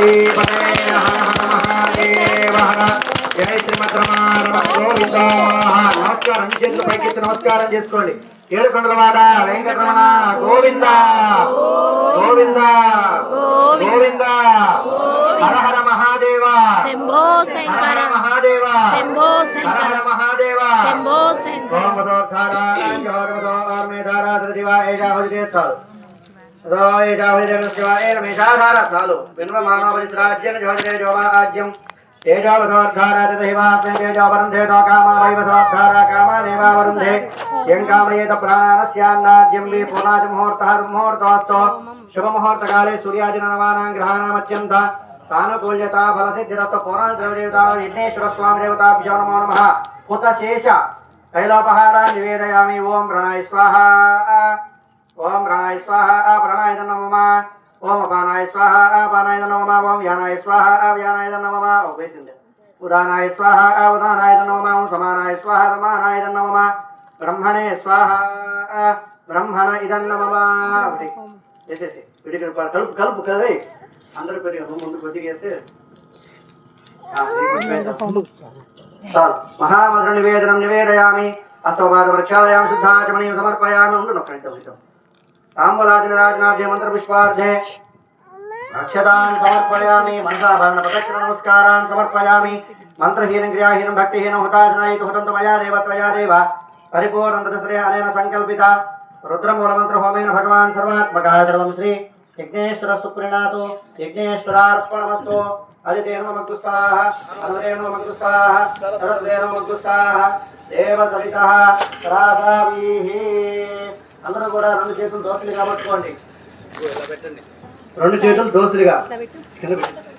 జై శ్రీమద్రమారమ గోవింద. నమస్కారం, చేతులు పైకెత్తి నమస్కారం చేసుకోండి. ఏడుకొండలవాడ వెంకటరమణ గోవింద గోవింద గోవింద. హర హర మహాదేవ శంభో శంకర, హర మహాదేవ శంభో హర శంకర, హర మహాదేవ. శంభో శంకర. చాలు వినుమ మానవరాజ్యం జోజే జోవాజ్యం తేజోవధోద్ధారాజేవాజోపరంధేతో కామావైవధోద్ధారా కామానేవావరుంధే యం కామయేత ప్రాణానస్యాన్నాద్యం వి పూర్ణాది ముహూర్తః ముహూర్తోऽस्तु శుభముహూర్తకాలే సూర్యాదినవానాం గ్రహాణామత్యంత సానుకూల్యతా ఫలసిద్ధిరస్త పూర్ణదేవతా విఘ్నేశ్వర స్వామి దేవతాభ్యో నమో నమః. హుతశేష తైలోపహారాన్ నివేదయామి. ఓం ప్రణాయ స్వాహ, ఓం ప్రణాయ స్వాహ, ప్రణాయ నమః. ఓం అపానాయ స్వాహ, అపానాయ నమః. ఓం వ్యానాయ స్వాహ, వ్యానాయ నమః. ఉపేసింది. ఉదానాయ స్వాహ, ఉదానాయ నమః. ఓం సమానాయ స్వాహ, సమానాయ నమః. బ్రహ్మణే స్వాహ, బ్రహ్మణ ఇదం నమః. ఒకటి వేసేసి విడిగా కలుపు కలుపు కదా అందరూ కొద్దిగా ముందు కొద్దిగా వేస్తే చాలు. మహామంత్ర నివేదనం నివేదయామి. అస్తోపాద వృక్షాలయాం శుద్ధాచమనీయం సమర్పయామి. ఉండు నొక్క తాంబూలాదిరాజనాభ్య మంత్ర పుష్పార్థే అక్షతాన్ సమర్పయామి. మంత్రాభరణ ప్రదక్షిణ నమస్కారాన్ సమర్పయామి. మంత్రహీనం క్రియాహీనం భక్తిహీనం హుతాశనాయితు హుతంతు మయా దేవ త్వయా దేవ పరిపూర్ణం తదశ్రయ అనేన సంకల్పిత రుద్రమూలమంత్ర హోమేన భగవాన్ సర్వాత్మకః సర్వం శ్రీ యజ్ఞేశ్వర సుప్రీణాతు యజ్ఞేశ్వరార్పణమస్తు. అదితేన మగ్గుస్తాః అన్నదేన మగ్గుస్తాః తదదేన మగ్గుస్తాః దేవ సవితః రాసావీః. అందరూ కూడా రెండు చేతులు దోసులుగా పట్టుకోండి. రెండు చేతులు దోసులుగా కింద పెట్టండి.